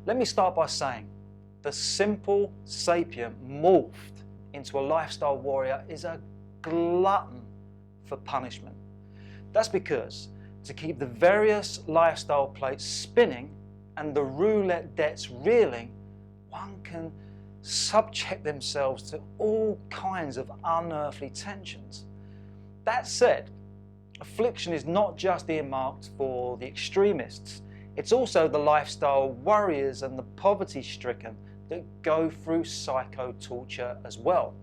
Let me start by saying the simple sapient morphed into a lifestyle warrior is a glutton for punishment. That's because to keep the various lifestyle plates spinning and the roulette debts reeling, one can subject themselves to all kinds of unearthly tensions. That said, affliction is not just earmarked for the extremists. It's also the lifestyle warriors and the poverty-stricken that go through psycho-torture as well.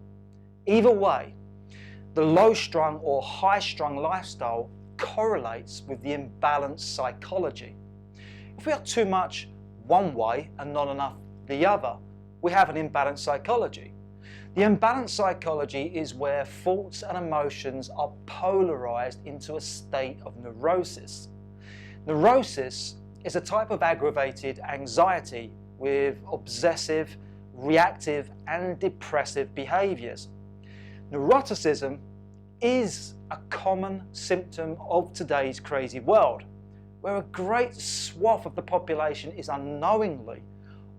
Either way, the low-strung or high-strung lifestyle correlates with the imbalanced psychology. If we are too much one way and not enough the other, we have an imbalanced psychology. The imbalanced psychology is where thoughts and emotions are polarized into a state of neurosis. Neurosis is a type of aggravated anxiety with obsessive, reactive, and depressive behaviors. Neuroticism is a common symptom of today's crazy world, where a great swath of the population is unknowingly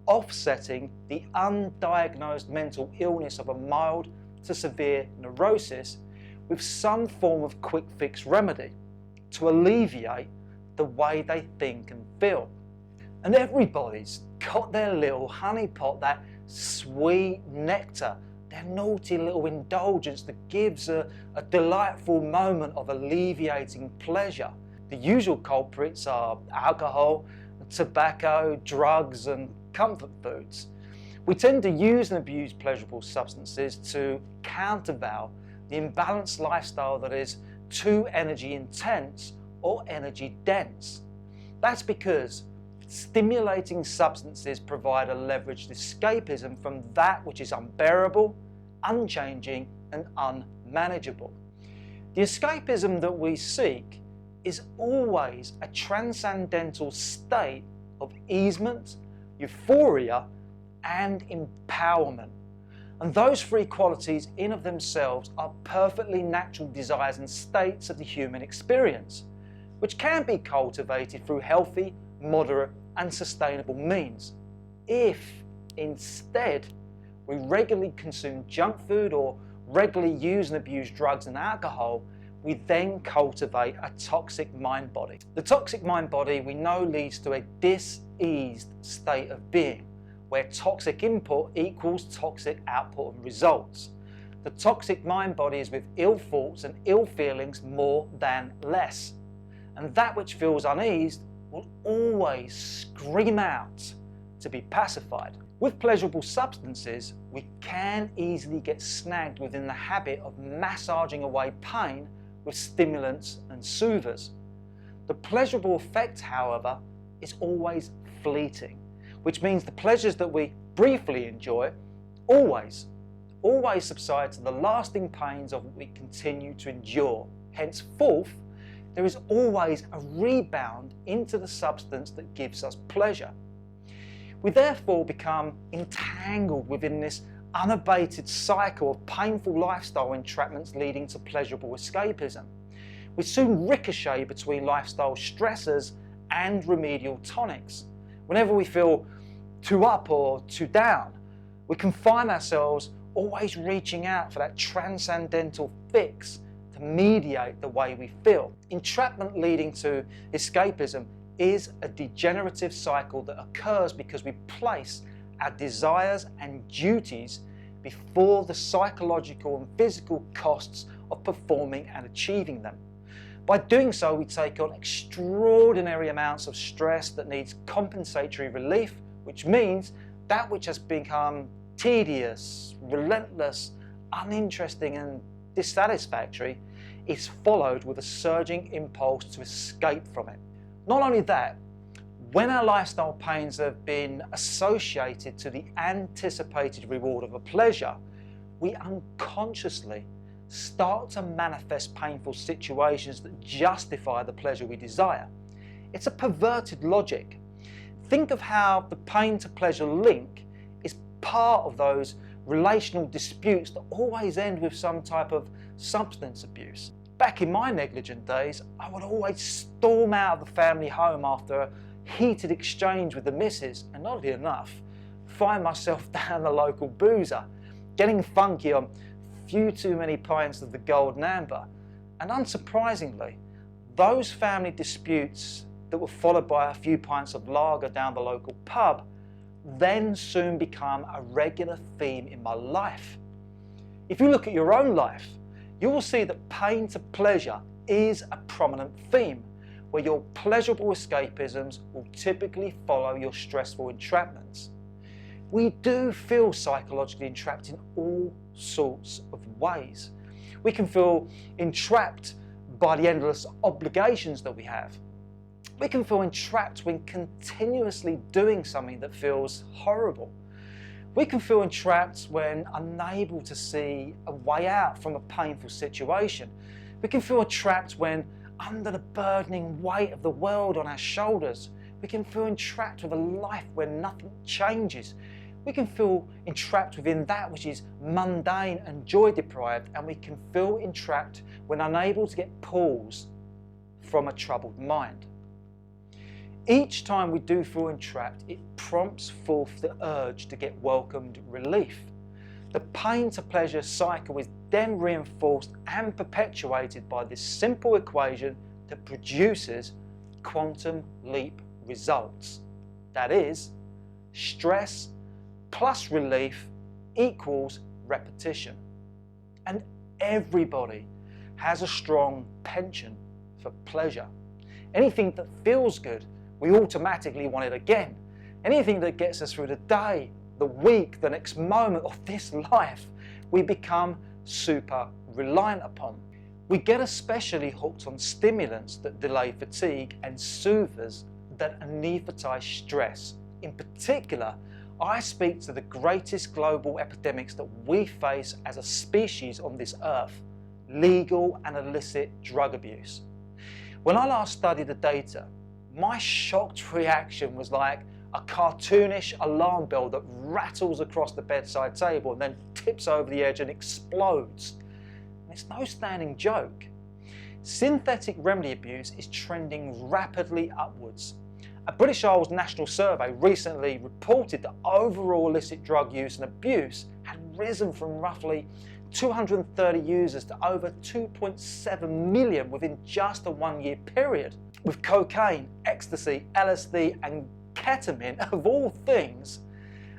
offsetting the undiagnosed mental illness of a mild to severe neurosis with some form of quick fix remedy to alleviate the way they think and feel. And everybody's got their little honeypot, that sweet nectar, their naughty little indulgence that gives a delightful moment of alleviating pleasure. The usual culprits are alcohol, tobacco, drugs, and comfort foods. We tend to use and abuse pleasurable substances to countervail the imbalanced lifestyle that is too energy intense or energy dense. That's because stimulating substances provide a leveraged escapism from that which is unbearable, unchanging, and unmanageable. The escapism that we seek is always a transcendental state of easement, euphoria, and empowerment. And those three qualities in of themselves are perfectly natural desires and states of the human experience, which can be cultivated through healthy, moderate, and sustainable means. If instead we regularly consume junk food or regularly use and abuse drugs and alcohol, we then cultivate a toxic mind body. The toxic mind body we know leads to a diseased state of being, where toxic input equals toxic output and results. The toxic mind body is with ill thoughts and ill feelings more than less. And that which feels uneased will always scream out to be pacified. With pleasurable substances, we can easily get snagged within the habit of massaging away pain with stimulants and soothers. The pleasurable effect, however, is always fleeting, which means the pleasures that we briefly enjoy always subside to the lasting pains of what we continue to endure. Henceforth, there is always a rebound into the substance that gives us pleasure. We therefore become entangled within this unabated cycle of painful lifestyle entrapments leading to pleasurable escapism. We soon ricochet between lifestyle stressors and remedial tonics. Whenever we feel too up or too down, we can find ourselves always reaching out for that transcendental fix to mediate the way we feel. Entrapment leading to escapism is a degenerative cycle that occurs because we place our desires and duties before the psychological and physical costs of performing and achieving them. By doing so, we take on extraordinary amounts of stress that needs compensatory relief, which means that which has become tedious, relentless, uninteresting, and dissatisfactory is followed with a surging impulse to escape from it. Not only that, when our lifestyle pains have been associated to the anticipated reward of a pleasure, we unconsciously start to manifest painful situations that justify the pleasure we desire. It's a perverted logic. Think of how the pain to pleasure link is part of those relational disputes that always end with some type of substance abuse. Back in my negligent days, I would always storm out of the family home after heated exchange with the missus, and oddly enough, find myself down the local boozer, getting funky on few too many pints of the golden amber. And unsurprisingly, those family disputes that were followed by a few pints of lager down the local pub then soon become a regular theme in my life. If you look at your own life, you will see that pain to pleasure is a prominent theme, where your pleasurable escapisms will typically follow your stressful entrapments. We do feel psychologically entrapped in all sorts of ways. We can feel entrapped by the endless obligations that we have. We can feel entrapped when continuously doing something that feels horrible. We can feel entrapped when unable to see a way out from a painful situation. We can feel trapped when under the burdening weight of the world on our shoulders. We can feel entrapped with a life where nothing changes. We can feel entrapped within that which is mundane and joy deprived, and we can feel entrapped when unable to get pause from a troubled mind. Each time we do feel entrapped, it prompts forth the urge to get welcomed relief. The pain to pleasure cycle is then reinforced and perpetuated by this simple equation that produces quantum leap results. That is, stress plus relief equals repetition. And everybody has a strong penchant for pleasure. Anything that feels good, we automatically want it again. Anything that gets us through the day, the week, the next moment of this life, we become super reliant upon. We get especially hooked on stimulants that delay fatigue and soothers that anaesthetize stress. In particular, I speak to the greatest global epidemics that we face as a species on this earth: legal and illicit drug abuse. When I last studied the data, my shocked reaction was like a cartoonish alarm bell that rattles across the bedside table and then tips over the edge and explodes. And it's no standing joke. Synthetic remedy abuse is trending rapidly upwards. A British Isles national survey recently reported that overall illicit drug use and abuse had risen from roughly 230 users to over 2.7 million within just a 1 year period, with cocaine, ecstasy, LSD and ketamine, of all things,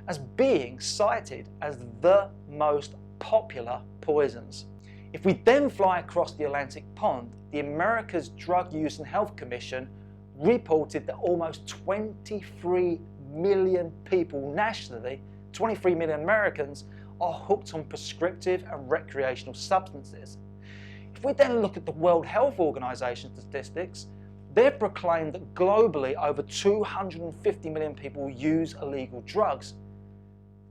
as being cited as the most popular poisons. If we then fly across the Atlantic pond, the America's Drug Use and Health Commission reported that almost 23 million people nationally, 23 million Americans, are hooked on prescriptive and recreational substances. If we then look at the World Health Organization statistics, they've proclaimed that globally over 250 million people use illegal drugs.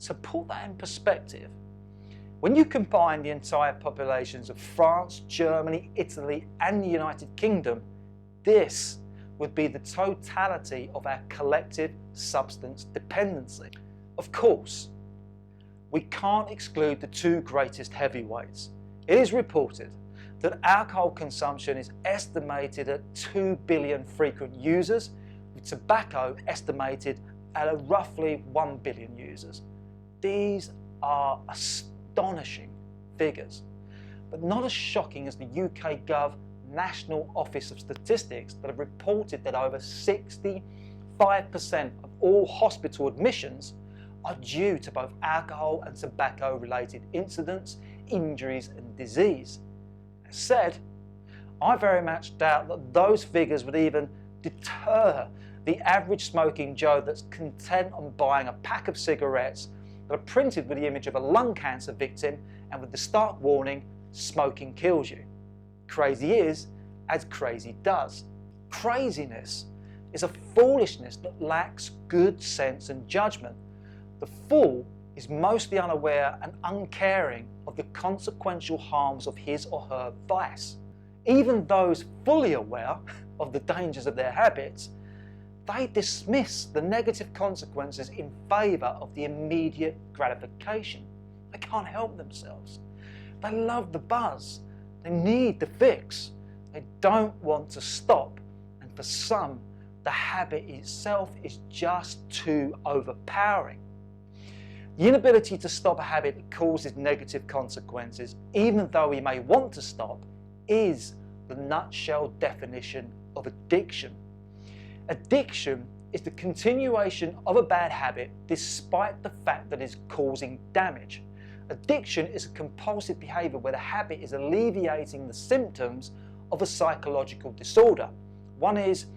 To put that in perspective, when you combine the entire populations of France, Germany, Italy and the United Kingdom, this would be the totality of our collective substance dependency. Of course, we can't exclude the two greatest heavyweights. It is reported that alcohol consumption is estimated at 2 billion frequent users, with tobacco estimated at a roughly 1 billion users. These are astonishing figures, but not as shocking as the UK Gov National Office of Statistics that have reported that over 65% of all hospital admissions are due to both alcohol and tobacco related incidents, injuries and disease. As said, I very much doubt that those figures would even deter the average smoking Joe that's content on buying a pack of cigarettes that are printed with the image of a lung cancer victim and with the stark warning, "Smoking kills you." Crazy is as crazy does. Craziness is a foolishness that lacks good sense and judgment. The fool is mostly unaware and uncaring of the consequential harms of his or her vice. Even those fully aware of the dangers of their habits, they dismiss the negative consequences in favour of the immediate gratification. They can't help themselves. They love the buzz. They need the fix. They don't want to stop. And for some, the habit itself is just too overpowering. The inability to stop a habit that causes negative consequences, even though we may want to stop, is the nutshell definition of addiction. Addiction is the continuation of a bad habit despite the fact that it's causing damage. Addiction is a compulsive behaviour where the habit is alleviating the symptoms of a psychological disorder. One is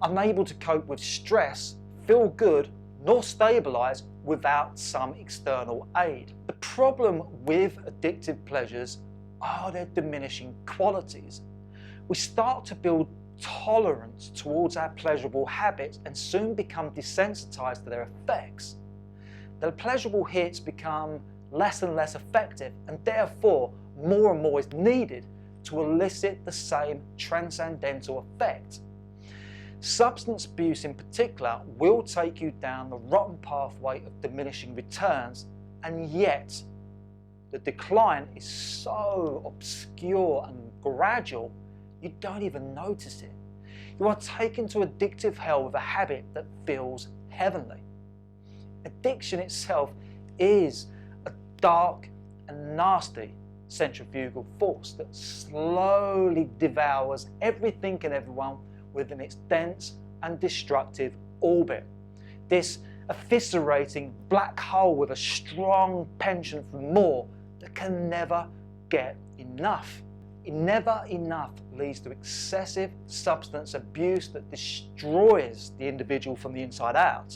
unable to cope with stress, feel good, nor stabilise without some external aid. The problem with addictive pleasures are their diminishing qualities. We start to build tolerance towards our pleasurable habits and soon become desensitized to their effects. The pleasurable hits become less and less effective, and therefore more and more is needed to elicit the same transcendental effect. Substance abuse in particular will take you down the rotten pathway of diminishing returns, and yet the decline is so obscure and gradual you don't even notice it. You are taken to addictive hell with a habit that feels heavenly. Addiction itself is a dark and nasty centrifugal force that slowly devours everything and everyone within its dense and destructive orbit. This eviscerating black hole with a strong penchant for more that can never get enough. Never enough leads to excessive substance abuse that destroys the individual from the inside out.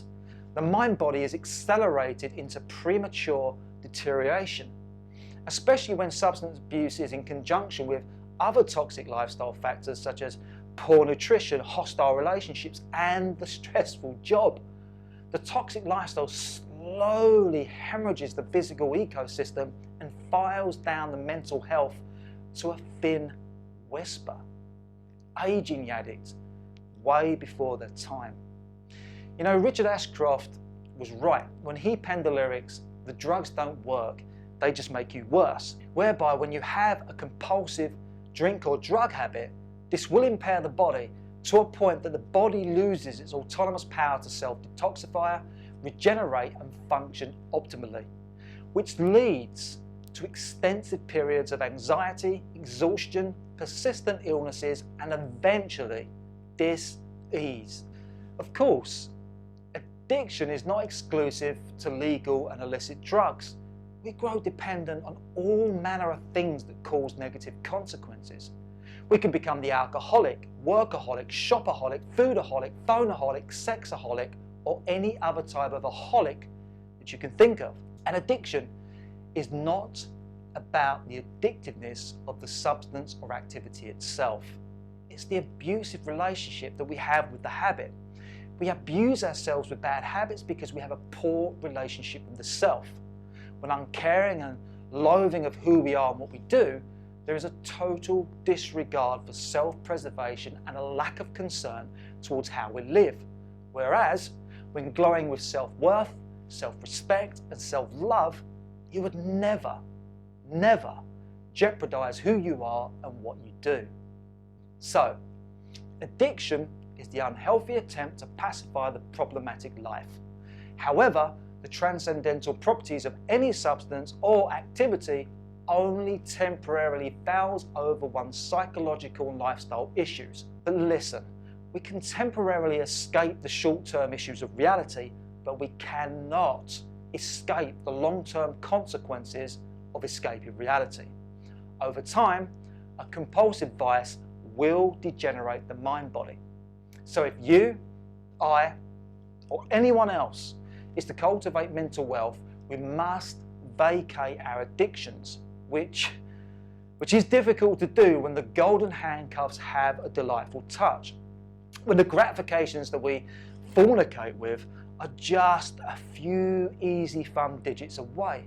The mind-body is accelerated into premature deterioration, especially when substance abuse is in conjunction with other toxic lifestyle factors such as poor nutrition, hostile relationships, and the stressful job. The toxic lifestyle slowly hemorrhages the physical ecosystem and files down the mental health to a thin whisper. Aging addicts way before their time. You know, Richard Ashcroft was right when he penned the lyrics, "The drugs don't work, they just make you worse," whereby when you have a compulsive drink or drug habit, this will impair the body to a point that the body loses its autonomous power to self-detoxify, regenerate and function optimally, which leads to extensive periods of anxiety, exhaustion, persistent illnesses, and eventually dis-ease. Of course, addiction is not exclusive to legal and illicit drugs. We grow dependent on all manner of things that cause negative consequences. We can become the alcoholic, workaholic, shopaholic, foodaholic, phoneaholic, sexaholic, or any other type of aholic that you can think of. And addiction is not about the addictiveness of the substance or activity itself. It's the abusive relationship that we have with the habit. We abuse ourselves with bad habits because we have a poor relationship with the self. When uncaring and loathing of who we are and what we do, there is a total disregard for self-preservation and a lack of concern towards how we live. Whereas, when glowing with self-worth, self-respect and self-love, you would never jeopardize who you are and what you do. So, addiction is the unhealthy attempt to pacify the problematic life. However, the transcendental properties of any substance or activity only temporarily fouls over one's psychological and lifestyle issues. But listen, we can temporarily escape the short-term issues of reality, but we cannot escape the long-term consequences of escaping reality. Over time, a compulsive vice will degenerate the mind-body. So if you, I, or anyone else is to cultivate mental wealth, we must vacate our addictions, which is difficult to do when the golden handcuffs have a delightful touch, when the gratifications that we fornicate with are just a few easy fun digits away.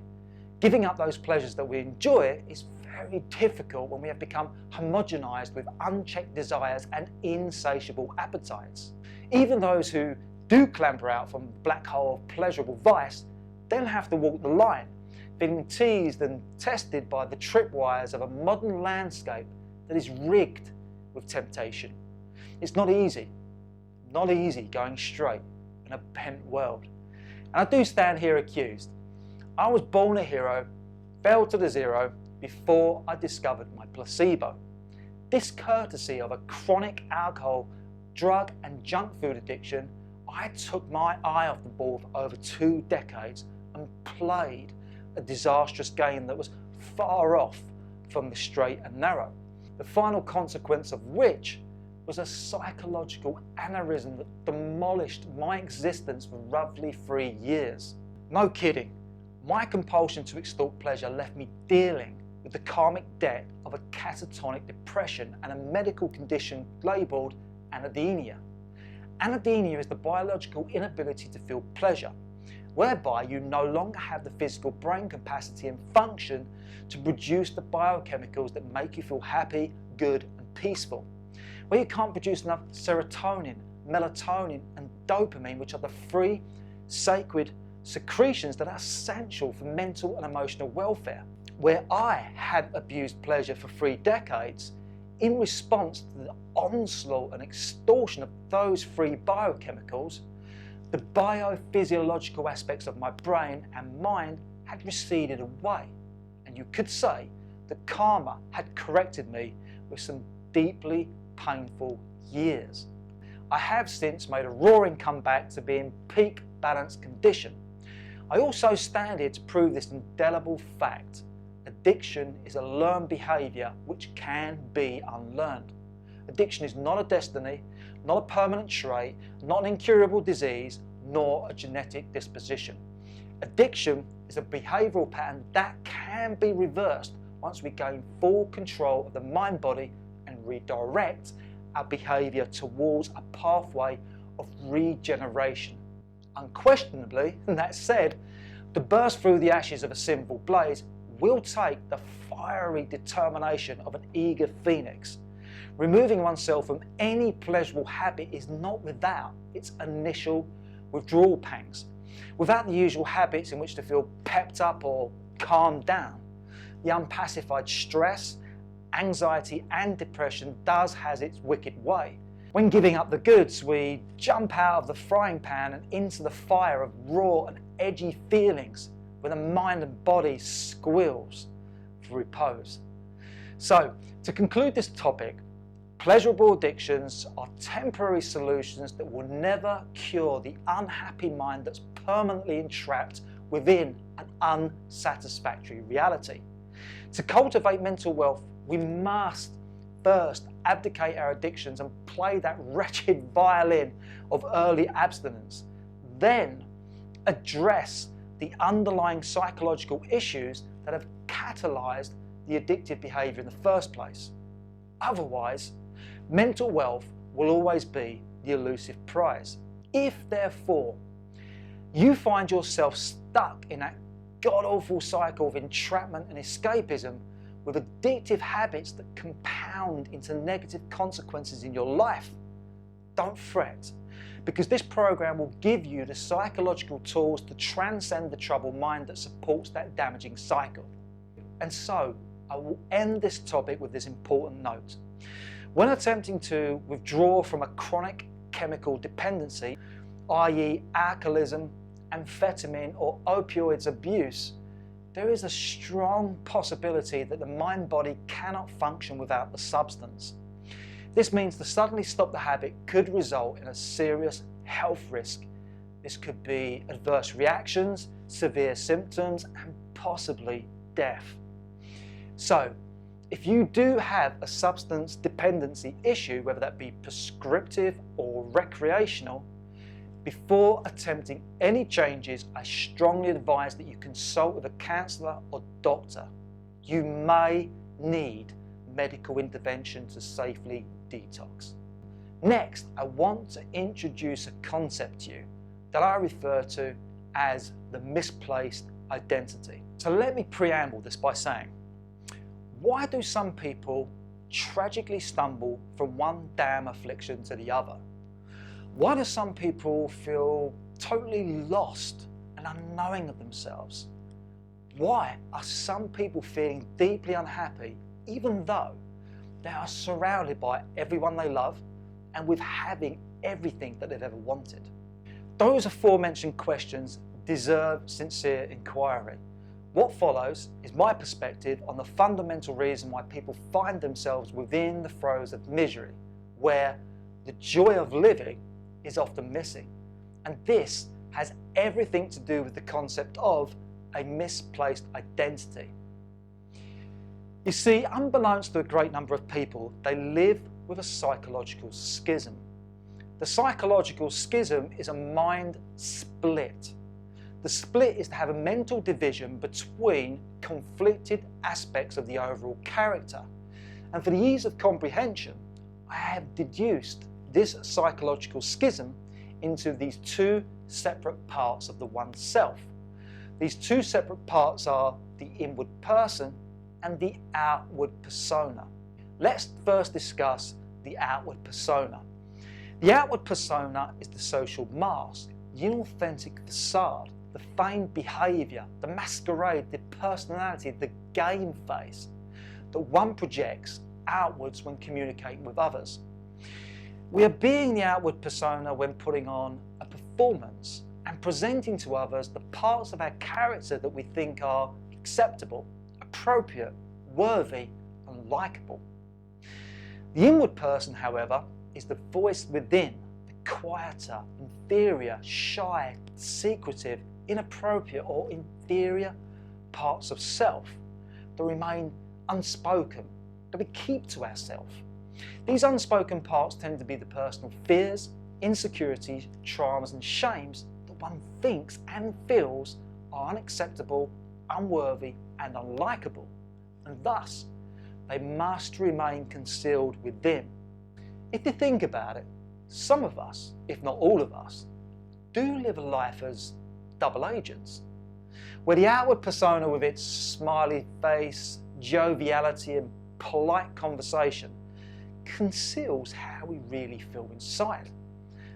Giving up those pleasures that we enjoy is very difficult when we have become homogenized with unchecked desires and insatiable appetites. Even those who do clamber out from the black hole of pleasurable vice then have to walk the line, being teased and tested by the tripwires of a modern landscape that is rigged with temptation. It's not easy, not easy going straight in a bent world. And I do stand here accused. I was born a hero, fell to the zero before I discovered my placebo. This courtesy of a chronic alcohol, drug and junk food addiction, I took my eye off the ball for over 2 decades and played a disastrous game that was far off from the straight and narrow. The final consequence of which was a psychological aneurysm that demolished my existence for roughly 3 years. No kidding, my compulsion to extort pleasure left me dealing with the karmic debt of a catatonic depression and a medical condition labelled anhedonia. Anhedonia is the biological inability to feel pleasure, whereby you no longer have the physical brain capacity and function to produce the biochemicals that make you feel happy, good and peaceful. Where you can't produce enough serotonin, melatonin and dopamine, which are the 3 sacred secretions that are essential for mental and emotional welfare. Where I had abused pleasure for 3 decades, in response to the onslaught and extortion of those 3 biochemicals, the biophysiological aspects of my brain and mind had receded away, and you could say that karma had corrected me with some deeply painful years. I have since made a roaring comeback to be in peak balanced condition. I also stand here to prove this indelible fact. Addiction is a learned behaviour which can be unlearned. Addiction is not a destiny, not a permanent trait, not an incurable disease, nor a genetic disposition. Addiction is a behavioural pattern that can be reversed once we gain full control of the mind-body and redirect our behaviour towards a pathway of regeneration. Unquestionably, that said, to burst through the ashes of a sinful blaze will take the fiery determination of an eager phoenix. Removing oneself from any pleasurable habit is not without its initial withdrawal pangs, without the usual habits in which to feel pepped up or calmed down. The unpacified stress, anxiety and depression has its wicked way. When giving up the goods, we jump out of the frying pan and into the fire of raw and edgy feelings, where the mind and body squeals for repose. So, to conclude this topic, pleasurable addictions are temporary solutions that will never cure the unhappy mind that's permanently entrapped within an unsatisfactory reality. To cultivate mental wealth, we must first abdicate our addictions and play that wretched violin of early abstinence. Then address the underlying psychological issues that have catalyzed the addictive behavior in the first place. Otherwise, mental wealth will always be the elusive prize. If, therefore, you find yourself stuck in that god-awful cycle of entrapment and escapism with addictive habits that compound into negative consequences in your life, don't fret, because this program will give you the psychological tools to transcend the troubled mind that supports that damaging cycle. And so, I will end this topic with this important note. When attempting to withdraw from a chronic chemical dependency, i.e. alcoholism, amphetamine or opioids abuse, there is a strong possibility that the mind-body cannot function without the substance. This means to suddenly stop the habit could result in a serious health risk. This could be adverse reactions, severe symptoms, and possibly death. So, if you do have a substance dependency issue, whether that be prescriptive or recreational, before attempting any changes, I strongly advise that you consult with a counsellor or doctor. You may need medical intervention to safely detox. Next, I want to introduce a concept to you that I refer to as the misplaced identity. So let me preamble this by saying, why do some people tragically stumble from one damn affliction to the other? Why do some people feel totally lost and unknowing of themselves? Why are some people feeling deeply unhappy even though they are surrounded by everyone they love and with having everything that they've ever wanted. Those aforementioned questions deserve sincere inquiry. What follows is my perspective on the fundamental reason why people find themselves within the throes of misery, where the joy of living is often missing. And this has everything to do with the concept of a misplaced identity. You see, unbeknownst to a great number of people, they live with a psychological schism. The psychological schism is a mind split. The split is to have a mental division between conflicted aspects of the overall character. And for the ease of comprehension, I have deduced this psychological schism into these two separate parts of the one self. These two separate parts are the inward person and the outward persona. Let's first discuss the outward persona. The outward persona is the social mask, the inauthentic facade, the feigned behaviour, the masquerade, the personality, the game face that one projects outwards when communicating with others. We are being the outward persona when putting on a performance and presenting to others the parts of our character that we think are acceptable, appropriate, worthy, and likeable. The inward person, however, is the voice within, the quieter, inferior, shy, secretive, inappropriate or inferior parts of self that remain unspoken, that we keep to ourselves. These unspoken parts tend to be the personal fears, insecurities, traumas and shames that one thinks and feels are unacceptable, unworthy and unlikable, and thus they must remain concealed within. If you think about it, some of us, if not all of us, do live a life as double agents, where the outward persona with its smiley face, joviality and polite conversation conceals how we really feel inside.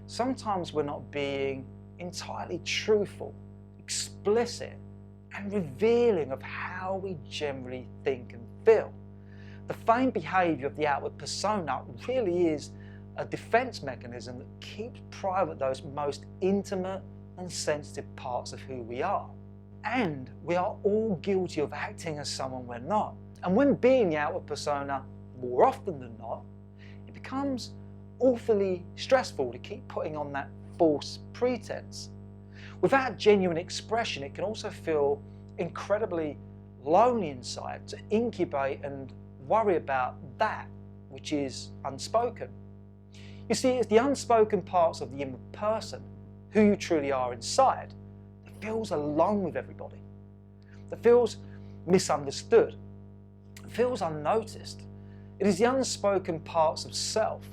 Sometimes we're not being entirely truthful, explicit and revealing of how we generally think and feel. The feigned behaviour of the outward persona really is a defence mechanism that keeps private those most intimate and sensitive parts of who we are. And we are all guilty of acting as someone we're not. And when being the outward persona, more often than not, it becomes awfully stressful to keep putting on that false pretense. Without genuine expression, it can also feel incredibly lonely inside to incubate and worry about that which is unspoken. You see, it's the unspoken parts of the inward person, who you truly are inside, that feels alone with everybody, that feels misunderstood, feels unnoticed. It is the unspoken parts of self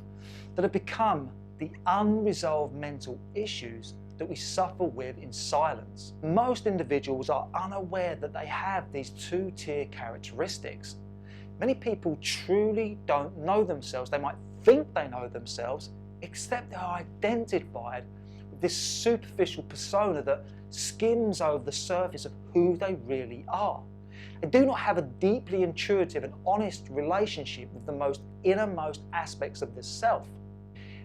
that have become the unresolved mental issues that we suffer with in silence. Most individuals are unaware that they have these two-tier characteristics. Many people truly don't know themselves. They might think they know themselves, except they are identified with this superficial persona that skims over the surface of who they really are. They do not have a deeply intuitive and honest relationship with the most innermost aspects of the self.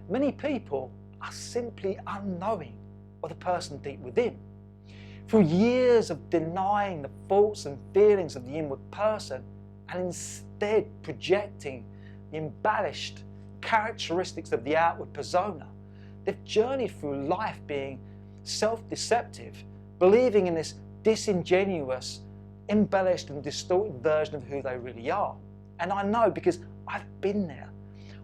Many people are simply unknowing of the person deep within. Through years of denying the thoughts and feelings of the inward person and instead projecting the embellished characteristics of the outward persona, they've journeyed through life being self-deceptive, believing in this disingenuous, embellished and distorted version of who they really are. And I know because I've been there.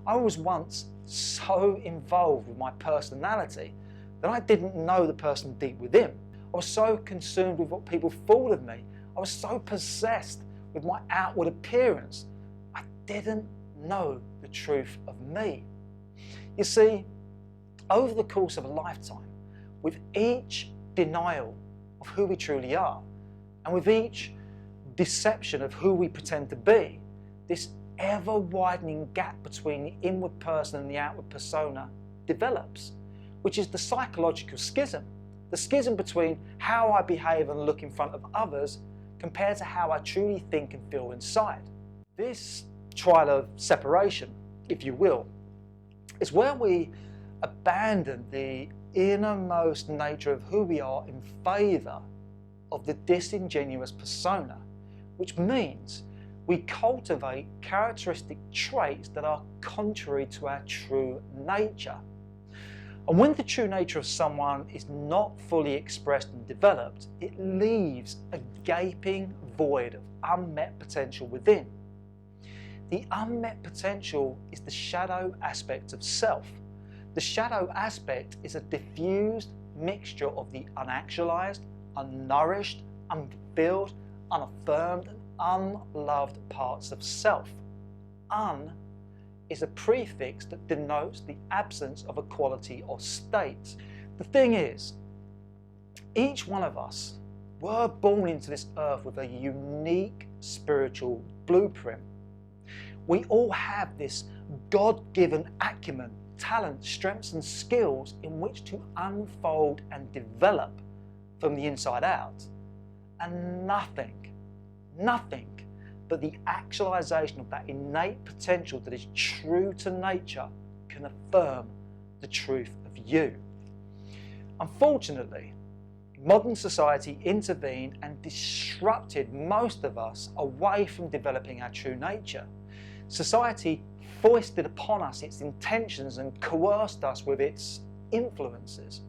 I was once so involved with my personality that I didn't know the person deep within. I was so consumed with what people thought of me. I was so possessed with my outward appearance. I didn't know the truth of me. You see, over the course of a lifetime, with each denial of who we truly are, and with each deception of who we pretend to be, this ever-widening gap between the inward person and the outward persona develops, which is the psychological schism. The schism between how I behave and look in front of others compared to how I truly think and feel inside. This trial of separation, if you will, is where we abandon the innermost nature of who we are in favour of the disingenuous persona, which means we cultivate characteristic traits that are contrary to our true nature. And when the true nature of someone is not fully expressed and developed, it leaves a gaping void of unmet potential within. The unmet potential is the shadow aspect of self. The shadow aspect is a diffused mixture of the unactualized, unnourished, unfulfilled, unaffirmed, and unloved parts of self. Un is a prefix that denotes the absence of a quality or state. The thing is, each one of us were born into this earth with a unique spiritual blueprint. We all have this God-given acumen, talent, strengths and skills in which to unfold and develop from the inside out. And nothing but the actualization of that innate potential that is true to nature can affirm the truth of you. Unfortunately, modern society intervened and disrupted most of us away from developing our true nature. Society foisted upon us its intentions and coerced us with its influences.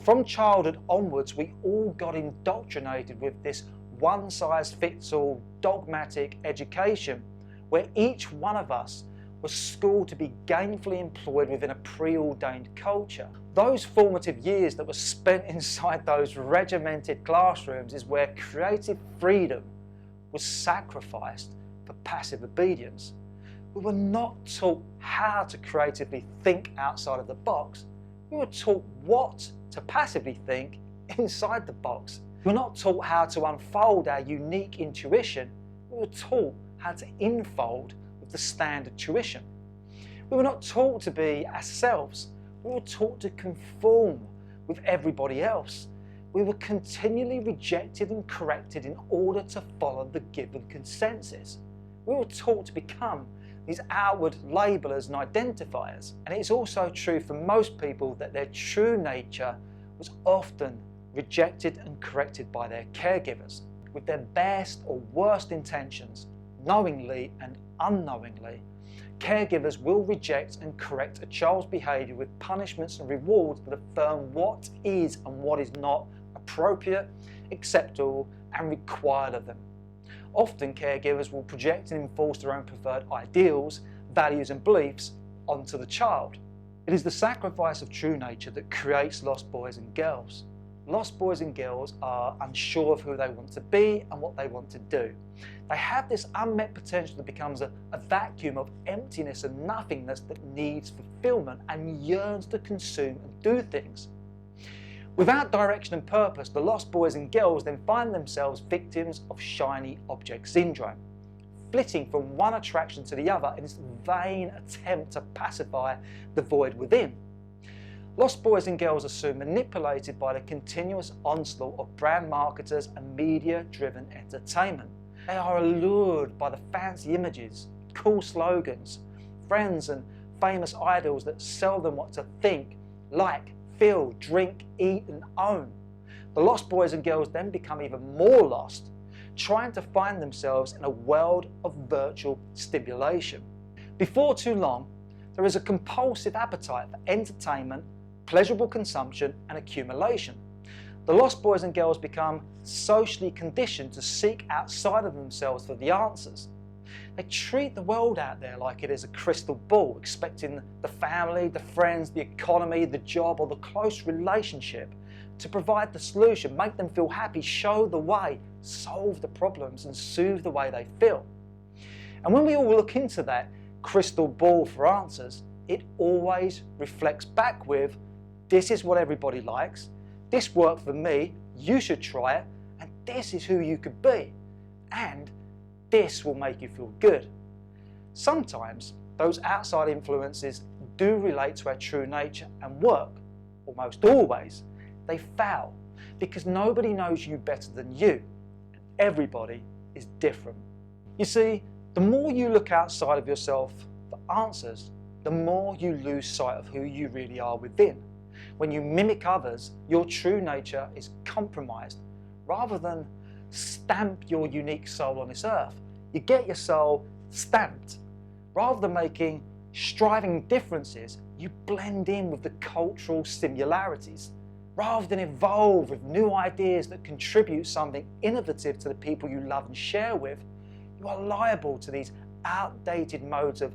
From childhood onwards, we all got indoctrinated with this one-size-fits-all dogmatic education where each one of us was schooled to be gainfully employed within a preordained culture. Those formative years that were spent inside those regimented classrooms is where creative freedom was sacrificed for passive obedience. We were not taught how to creatively think outside of the box. We were taught what to passively think inside the box. We were not taught how to unfold our unique intuition. We were taught how to infold with the standard tuition. We were not taught to be ourselves. We were taught to conform with everybody else. We were continually rejected and corrected in order to follow the given consensus. We were taught to become these outward labellers and identifiers. And it's also true for most people that their true nature was often rejected and corrected by their caregivers. With their best or worst intentions, knowingly and unknowingly, caregivers will reject and correct a child's behaviour with punishments and rewards that affirm what is and what is not appropriate, acceptable and required of them. Often caregivers will project and enforce their own preferred ideals, values and beliefs onto the child. It is the sacrifice of true nature that creates lost boys and girls. Lost boys and girls are unsure of who they want to be and what they want to do. They have this unmet potential that becomes a vacuum of emptiness and nothingness that needs fulfillment and yearns to consume and do things. Without direction and purpose, the lost boys and girls then find themselves victims of shiny object syndrome, flitting from one attraction to the other in this vain attempt to pacify the void within. Lost boys and girls are soon manipulated by the continuous onslaught of brand marketers and media-driven entertainment. They are allured by the fancy images, cool slogans, friends and famous idols that sell them what to think, like, feel, drink, eat and own. The lost boys and girls then become even more lost, trying to find themselves in a world of virtual stimulation. Before too long, there is a compulsive appetite for entertainment, pleasurable consumption and accumulation. The lost boys and girls become socially conditioned to seek outside of themselves for the answers. They treat the world out there like it is a crystal ball, expecting the family, the friends, the economy, the job or the close relationship to provide the solution, make them feel happy, show the way, solve the problems and soothe the way they feel. And when we all look into that crystal ball for answers, it always reflects back with, this is what everybody likes, this worked for me, you should try it, and this is who you could be, and this will make you feel good. Sometimes those outside influences do relate to our true nature and work. Almost always they fail because nobody knows you better than you, and everybody is different. You see, the more you look outside of yourself for answers, the more you lose sight of who you really are within. When you mimic others, your true nature is compromised. Rather than stamp your unique soul on this earth, you get your soul stamped. Rather than making striving differences, you blend in with the cultural similarities. Rather than evolve with new ideas that contribute something innovative to the people you love and share with, you are liable to these outdated modes of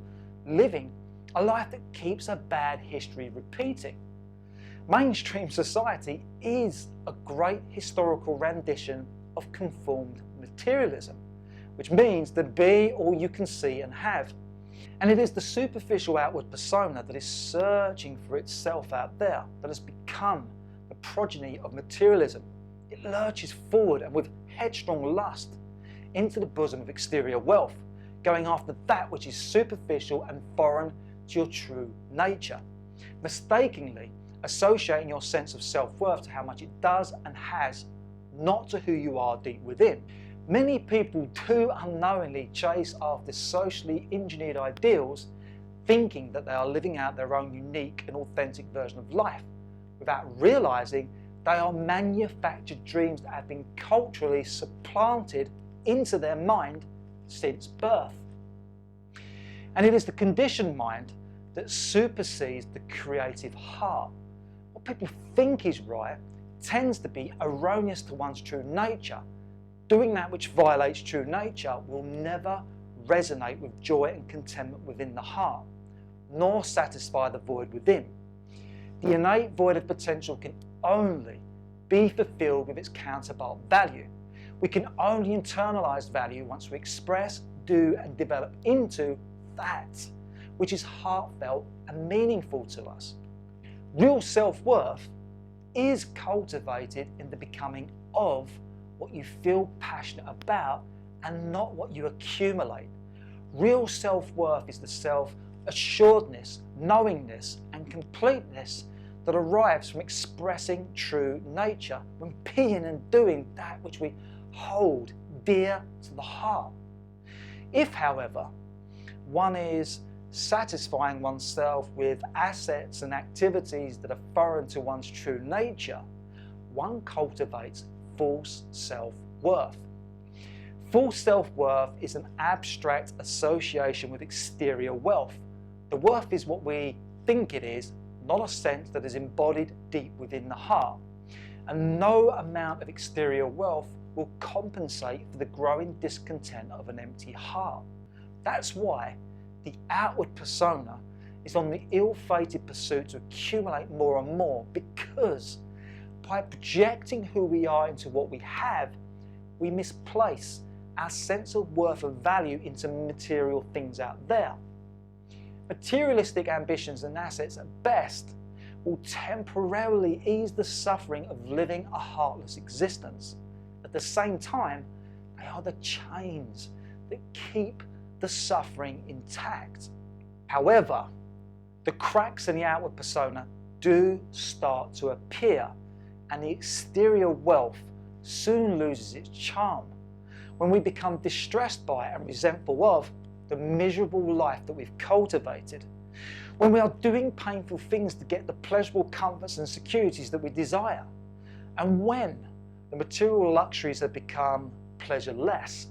living, a life that keeps a bad history repeating. Mainstream society is a great historical rendition of conformed materialism, which means to be all you can see and have. And it is the superficial outward persona that is searching for itself out there that has become the progeny of materialism. It lurches forward and with headstrong lust into the bosom of exterior wealth, going after that which is superficial and foreign to your true nature, mistakenly associating your sense of self-worth to how much it does and has, not to who you are deep within. Many people do unknowingly chase after socially engineered ideals, thinking that they are living out their own unique and authentic version of life, without realizing they are manufactured dreams that have been culturally supplanted into their mind since birth. And it is the conditioned mind that supersedes the creative heart. What people think is right tends to be erroneous to one's true nature. Doing that which violates true nature will never resonate with joy and contentment within the heart, nor satisfy the void within. The innate void of potential can only be fulfilled with its counterpart value. We can only internalize value once we express, do, and develop into that which is heartfelt and meaningful to us. Real self-worth is cultivated in the becoming of what you feel passionate about and not what you accumulate. Real self-worth is the self-assuredness, knowingness, and completeness that arrives from expressing true nature when being and doing that which we hold dear to the heart. If, however, one is satisfying oneself with assets and activities that are foreign to one's true nature, one cultivates false self-worth. False self-worth is an abstract association with exterior wealth. The worth is what we think it is, not a sense that is embodied deep within the heart. And no amount of exterior wealth will compensate for the growing discontent of an empty heart. That's why the outward persona is on the ill-fated pursuit to accumulate more and more, because by projecting who we are into what we have, we misplace our sense of worth and value into material things out there. Materialistic ambitions and assets at best will temporarily ease the suffering of living a heartless existence. At the same time, they are the chains that keep the suffering intact. However, the cracks in the outward persona do start to appear, and the exterior wealth soon loses its charm when we become distressed by and resentful of the miserable life that we've cultivated, when we are doing painful things to get the pleasurable comforts and securities that we desire, and when the material luxuries have become pleasureless.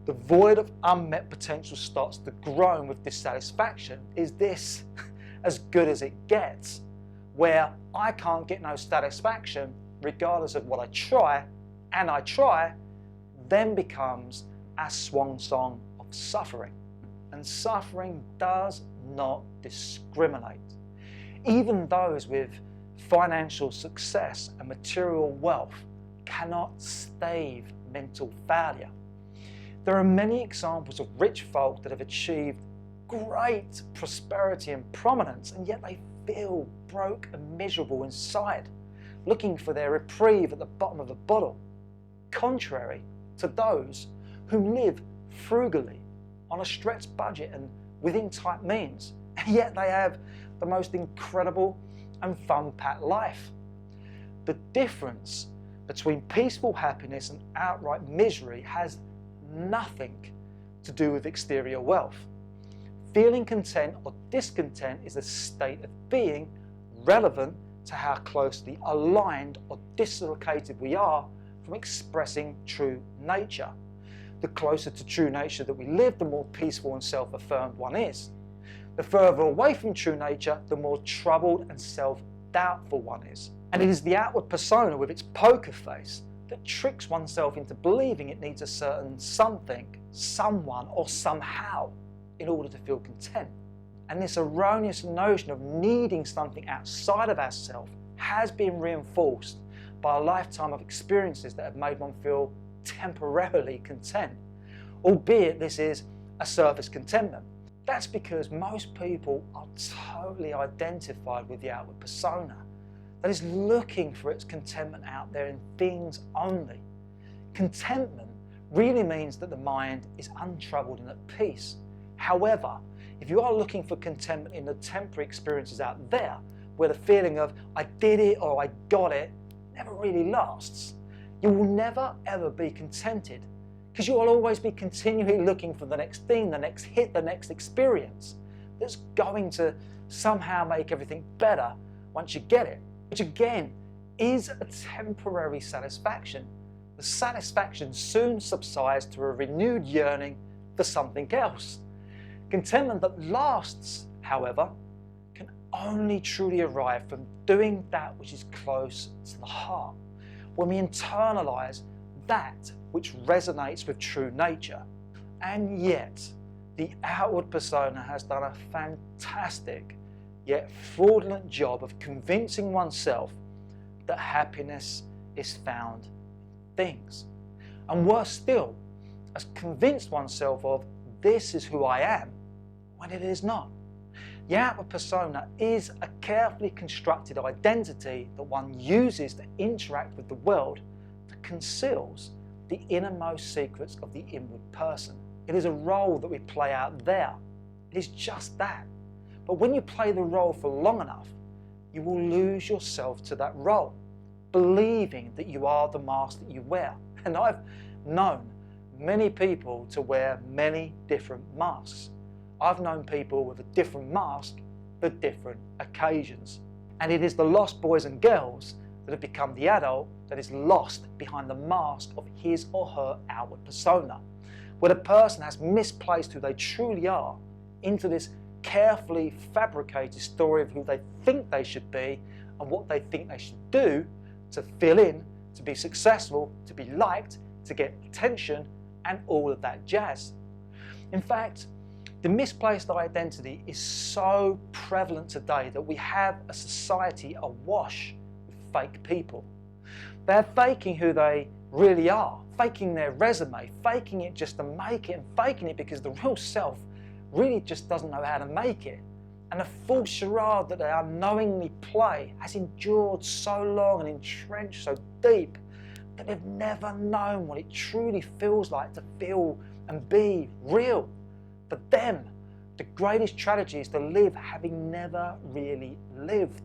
The void of unmet potential starts to groan with dissatisfaction. Is this as good as it gets? Where I can't get no satisfaction regardless of what I try, and I try, then becomes a swan song of suffering. And suffering does not discriminate. Even those with financial success and material wealth cannot stave mental failure. There are many examples of rich folk that have achieved great prosperity and prominence, and yet they feel broke and miserable inside, looking for their reprieve at the bottom of the bottle, contrary to those who live frugally on a stretched budget and within tight means, and yet they have the most incredible and fun-packed life. The difference between peaceful happiness and outright misery has nothing to do with exterior wealth. feeling content or discontent is a state of being relevant to how closely aligned or dislocated we are from expressing true nature. The closer to true nature that we live, the more peaceful and self-affirmed one is. The further away from true nature, the more troubled and self-doubtful one is. And it is the outward persona with its poker face that tricks oneself into believing it needs a certain something, someone, or somehow in order to feel content. And this erroneous notion of needing something outside of ourselves has been reinforced by a lifetime of experiences that have made one feel temporarily content, albeit this is a surface contentment. That's because most people are totally identified with the outward persona that is looking for its contentment out there in things only. Contentment really means that the mind is untroubled and at peace. However, if you are looking for contentment in the temporary experiences out there, where the feeling of I did it or I got it never really lasts, you will never ever be contented, because you will always be continually looking for the next thing, the next hit, the next experience that's going to somehow make everything better once you get it, which again is a temporary satisfaction. The satisfaction soon subsides to a renewed yearning for something else. Contentment that lasts, however, can only truly arrive from doing that which is close to the heart, when we internalize that which resonates with true nature. And yet, the outward persona has done a fantastic yet fraudulent job of convincing oneself that happiness is found in things. And worse still, has convinced oneself of this is who I am, when it is not. The outward persona is a carefully constructed identity that one uses to interact with the world that conceals the innermost secrets of the inward person. It is a role that we play out there. It is just that. But when you play the role for long enough, you will lose yourself to that role, believing that you are the mask that you wear. And I've known many people to wear many different masks. I've known people with a different mask for different occasions. And it is the lost boys and girls that have become the adult that is lost behind the mask of his or her outward persona, where the person has misplaced who they truly are into this carefully fabricated story of who they think they should be and what they think they should do to fill in, to be successful, to be liked, to get attention, and all of that jazz. In fact, the misplaced identity is so prevalent today that we have a society awash with fake people. They're faking who they really are, faking their resume, faking it just to make it, and faking it because the real self really just doesn't know how to make it. And the false charade that they unknowingly play has endured so long and entrenched so deep that they've never known what it truly feels like to feel and be real. For them, the greatest tragedy is to live having never really lived.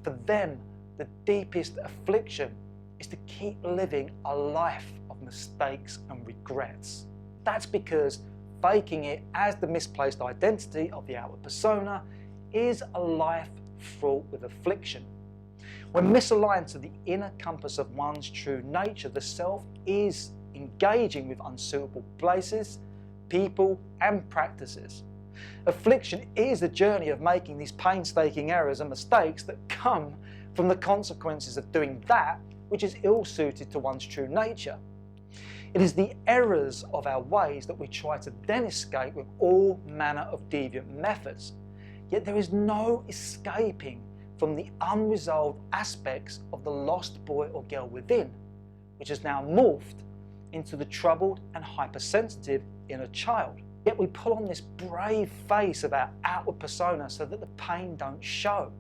For them, the deepest affliction is to keep living a life of mistakes and regrets. That's because faking it as the misplaced identity of the outward persona is a life fraught with affliction. When misaligned to the inner compass of one's true nature, the self is engaging with unsuitable places, people, and practices. Affliction is the journey of making these painstaking errors and mistakes that come from the consequences of doing that which is ill-suited to one's true nature. It is the errors of our ways that we try to then escape with all manner of deviant methods. Yet there is no escaping from the unresolved aspects of the lost boy or girl within, which has now morphed into the troubled and hypersensitive inner child. Yet we put on this brave face of our outward persona so that the pain don't show.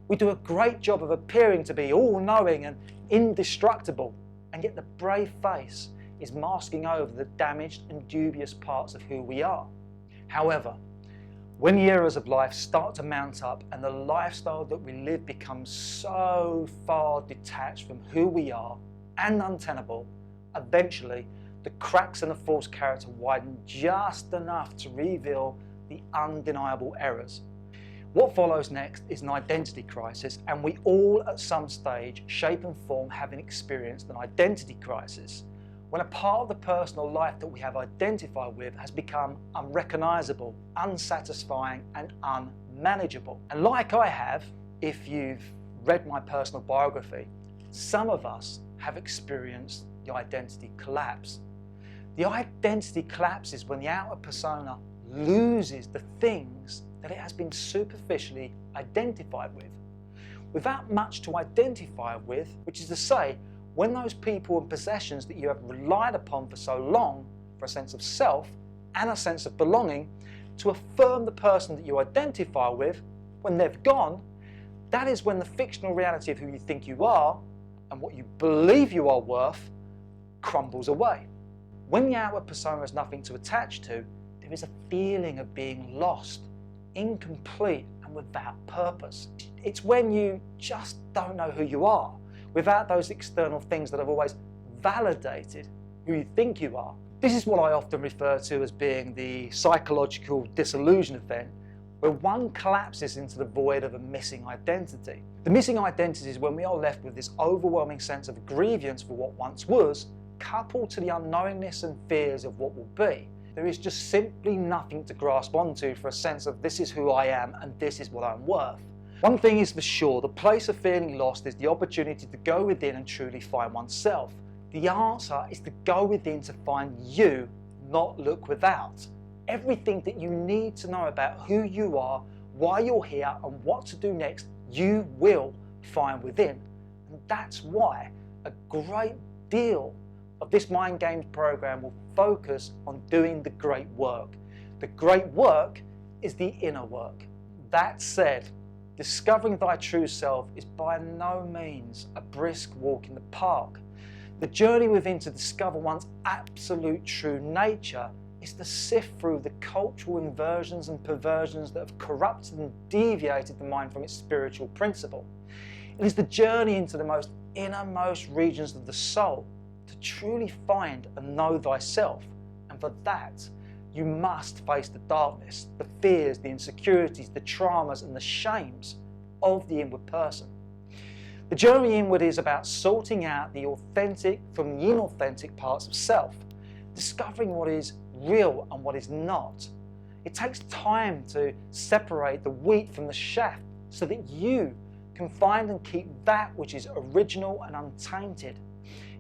We do a great job of appearing to be all-knowing and indestructible, and yet the brave face is masking over the damaged and dubious parts of who we are. However, when the errors of life start to mount up and the lifestyle that we live becomes so far detached from who we are and untenable, eventually the cracks in the false character widen just enough to reveal the undeniable errors. What follows next is an identity crisis, and we all at some stage, shape and form, having experienced an identity crisis, when a part of the personal life that we have identified with has become unrecognisable, unsatisfying and unmanageable. And like I have, if you've read my personal biography, some of us have experienced the identity collapse. The identity collapses when the outer persona loses the things that it has been superficially identified with, without much to identify with, which is to say, when those people and possessions that you have relied upon for so long for a sense of self and a sense of belonging to affirm the person that you identify with, when they've gone, that is when the fictional reality of who you think you are and what you believe you are worth crumbles away. When the outer persona has nothing to attach to, there is a feeling of being lost, incomplete and without purpose. It's when you just don't know who you are, without those external things that have always validated who you think you are. This is what I often refer to as being the psychological disillusion event, where one collapses into the void of a missing identity. The missing identity is when we are left with this overwhelming sense of grievance for what once was, coupled to the unknowingness and fears of what will be. There is just simply nothing to grasp onto for a sense of this is who I am and this is what I'm worth. One thing is for sure, the place of feeling lost is the opportunity to go within and truly find oneself. The answer is to go within to find you, not look without. Everything that you need to know about who you are, why you're here and what to do next, you will find within. And that's why a great deal of this Mind Games program will focus on doing the great work. The great work is the inner work. That said, discovering thy true self is by no means a brisk walk in the park. The journey within to discover one's absolute true nature is to sift through the cultural inversions and perversions that have corrupted and deviated the mind from its spiritual principle. It is the journey into the most innermost regions of the soul to truly find and know thyself, and for that you must face the darkness, the fears, the insecurities, the traumas and the shames of the inward person. The journey inward is about sorting out the authentic from the inauthentic parts of self, discovering what is real and what is not. It takes time to separate the wheat from the chaff so that you can find and keep that which is original and untainted.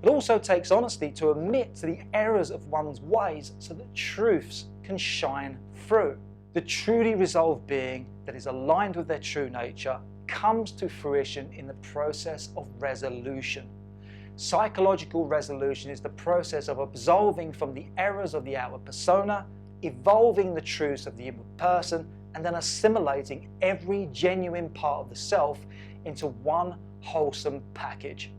It also takes honesty to admit to the errors of one's ways so that truths can shine through. The truly resolved being that is aligned with their true nature comes to fruition in the process of resolution. Psychological resolution is the process of absolving from the errors of the outward persona, evolving the truths of the inward person, and then assimilating every genuine part of the self into one wholesome package.